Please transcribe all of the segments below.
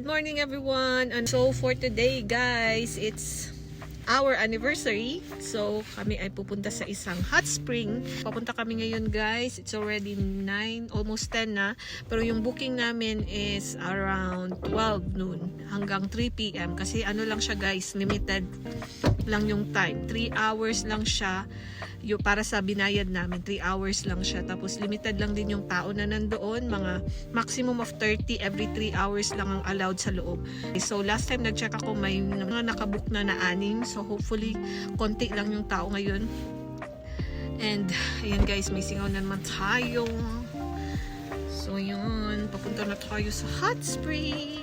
Good morning everyone. And so for today guys, it's our anniversary. So kami ay pupunta sa isang hot spring. Papunta kami ngayon guys. It's already 9, almost 10 na. Pero yung booking namin is around 12 noon hanggang 3 p.m. Kasi ano lang siya guys, limited lang yung time. 3 hours lang siya. Yung para sa binayad namin, 3 hours lang siya. Tapos limited lang din yung tao na nandoon. Mga maximum of 30 every 3 hours lang ang allowed sa loob. So last time nag-check ako, may mga nakabook na 6. So hopefully konti lang yung tao ngayon. And ayan guys, may singaw na naman tayo. So yun, papunta na tayo sa hot spring.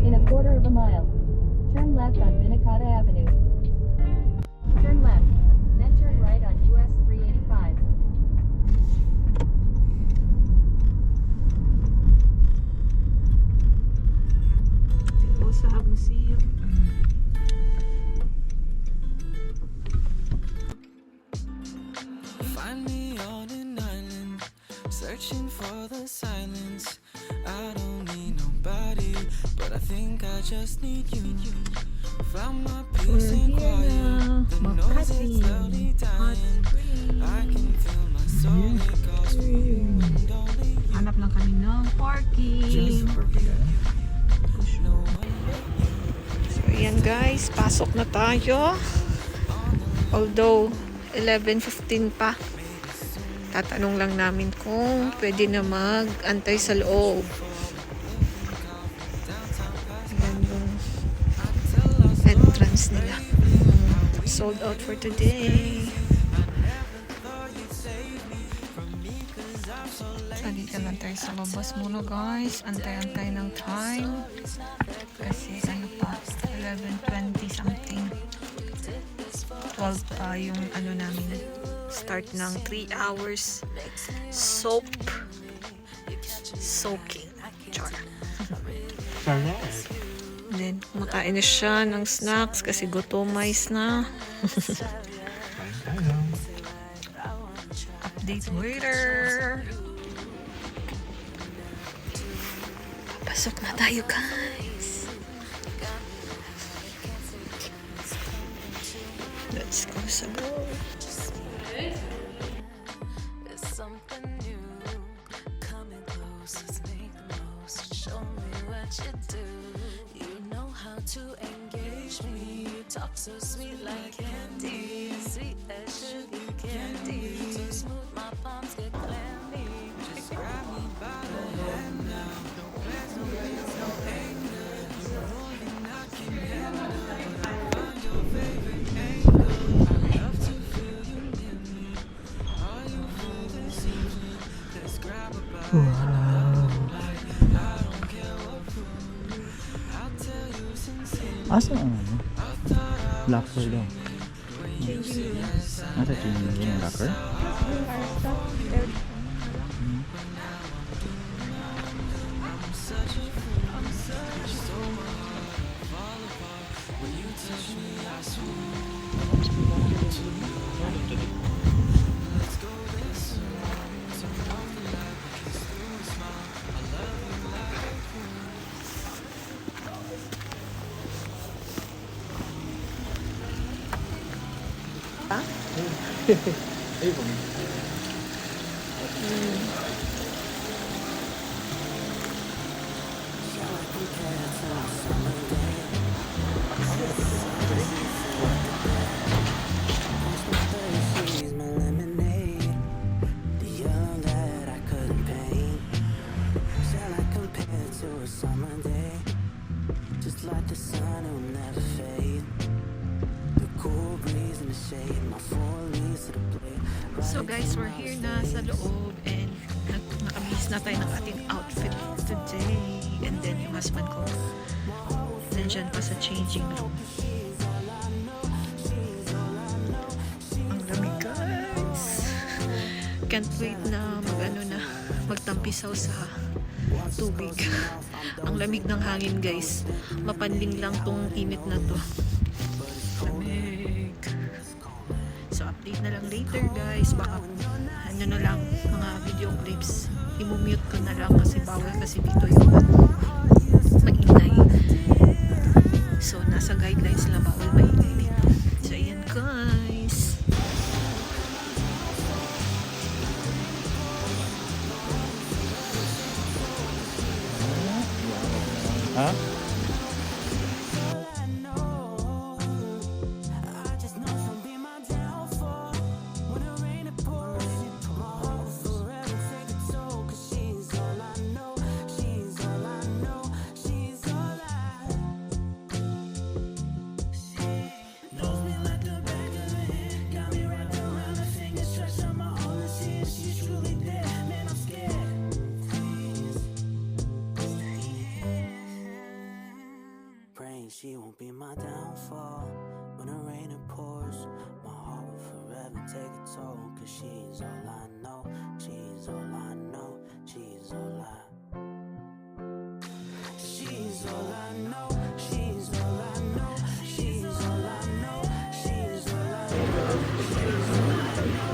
In a quarter of a mile, turn left on Minicata Avenue. Turn left, then turn right on US 385. Dito sa museum. Find me on an island, searching for the silence. I don't need nobody, but I think I just need you. Found my peace and quiet, the noise is slowly dying. I can feel my soul, it calls for you and only you. Hanap lang kami ng parking. So ayan guys, pasok na tayo. Although 11:15 pa. Tatanong lang namin kung pwede na mag-antay sa loob. Ayan yung entrance nila. Sold out for today. So dito lang tayo sa labas muna guys. Antay-antay ng time. Kasi ano pa, 11:20 something. 12 pa yung ano namin. Start ng 3 hours soaking. Char. Then, kumakain na siya ng snacks kasi gutomais na. Update later. Pasok na tayo guys. Let's go sa go. There's something new coming close. Let's make the most. Show me what you do. You know how to engage me. You talk so sweet like candy, sweet as sugar candy. So smooth, my palms get clammy. Just grab me Asa ang ano? Locker daw. Changing rooms. Nasa changing room ang locker? Yung our stuff, She's my lemonade, the yellow that I couldn't paint. Shall I compare to a summer day? Just like the sun, it will never fade. The cool breeze in the shade, my four leaves to the blade. So guys, we're here na sa loob and nakabihis na tayo ng ating outfit today. And then yung husband ko, nandyan pa sa changing room. Ang lamig guys. Can't wait na magtampisaw sa tubig. Ang lamig ng hangin guys. Mapanling lang tong init na to. Lamig. So update na lang later guys. Baka ano na lang mga video clips. I-mute ko na lang kasi bawal kasi dito yung maingay. So nasa guidelines na bawal maingay dito. So ayan guys. Ha? I just know she'll be my downfall. When it rain it pours, my heart will forever take a toll. 'Cause she's all I know, she's all I know, she's all I. She knows me like the back of her hand, got me wrapped around her finger, stretched out my arm and see if she's truly there. Man, I'm scared. Praying she won't be my downfall. When the rain it pours, my heart will forever take a toll. 'Cause she's all I know, she's all I know, she's all I. She's all I know, she's all I know, she's all I know, she's all I know.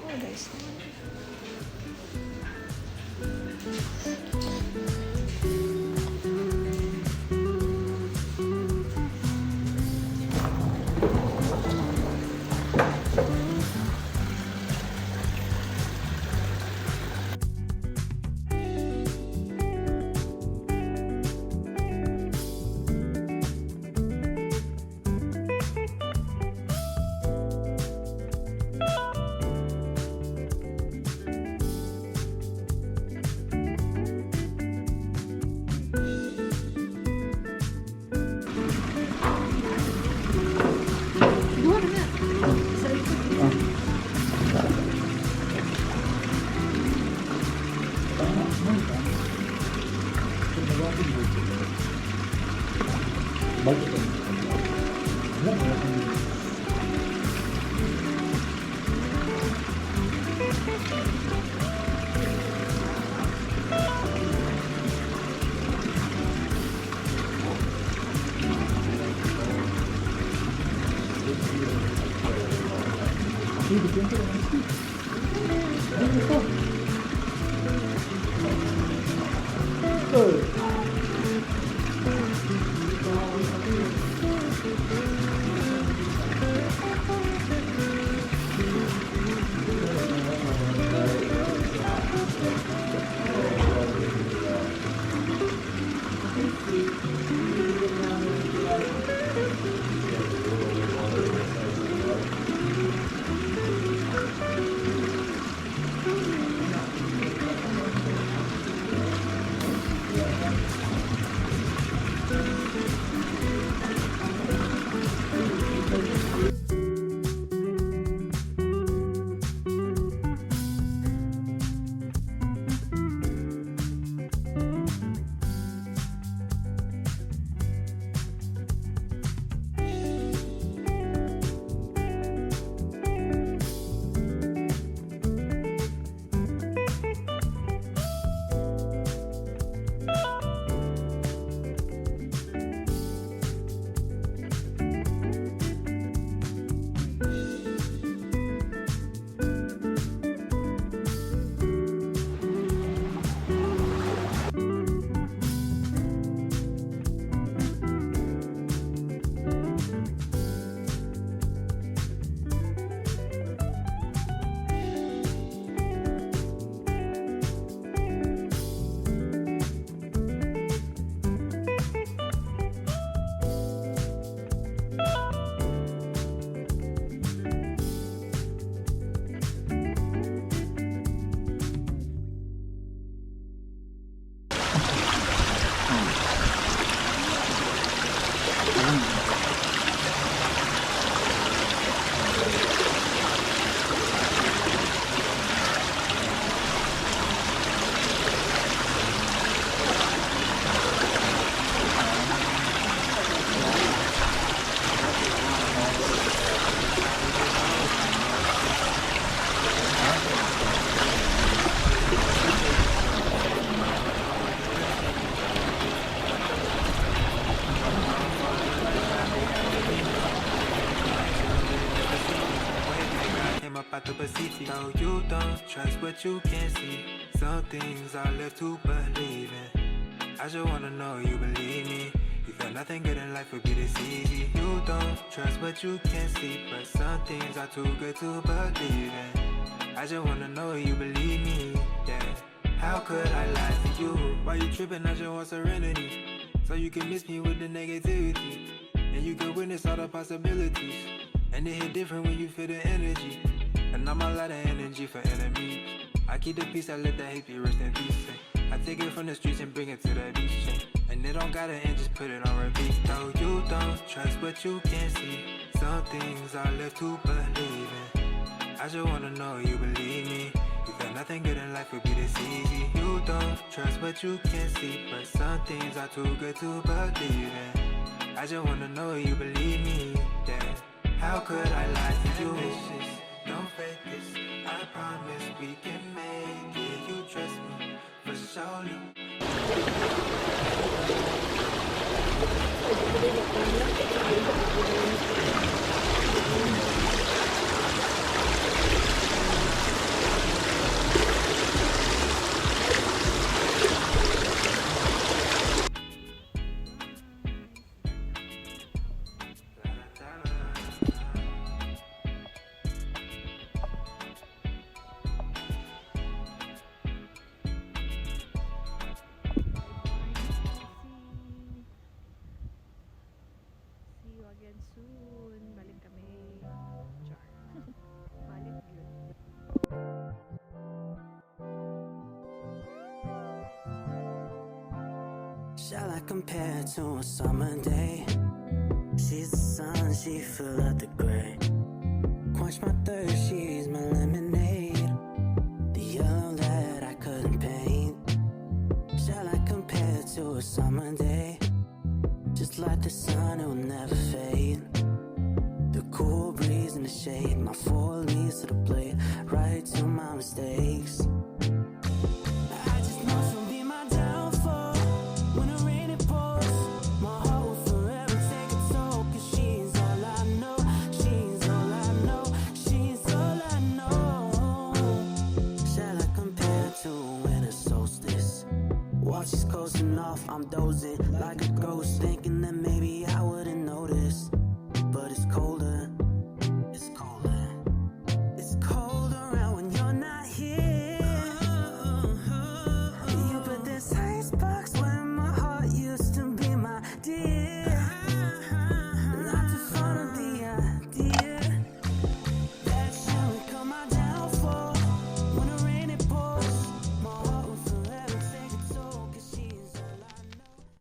Oh guys. Hindi, depende naman. Out the Pacific. So you don't trust what you can't see. Some things are left to believe in. I just wanna know you believe me. You feel nothing good in life would be this easy. You don't trust what you can't see, but some things are too good to believe in. I just wanna know you believe me, yeah. How could I lie to you? Why you tripping? I just want serenity, so you can miss me with the negativity, and you can witness all the possibilities. And it hit different when you feel the energy. And I'm a lot of energy for enemies. I keep the peace, I let the hate be rest in peace. I take it from the streets and bring it to the beach. And it don't gotta end, just put it on repeat. Though you don't trust what you can't see. Some things are left to believe in. I just wanna know you believe me. You feel nothing good in life would be this easy. You don't trust what you can't see, but some things are too good to believe in. I just wanna know you believe me, yeah. How could I lie to you? Don't fake this, I promise we can make it. You trust me, for sure. See you again soon. Balik kami. Char. Balik yun. Shall I compare to a summer day? She's the sun, she fill out the gray. Quench my thirst, she's my lemonade. The yellow that I couldn't paint. Shall I compare to a summer day? Just like the sun, it will never fade. The cool breeze in the shade, my four leaves to the blade. Right to my mistakes.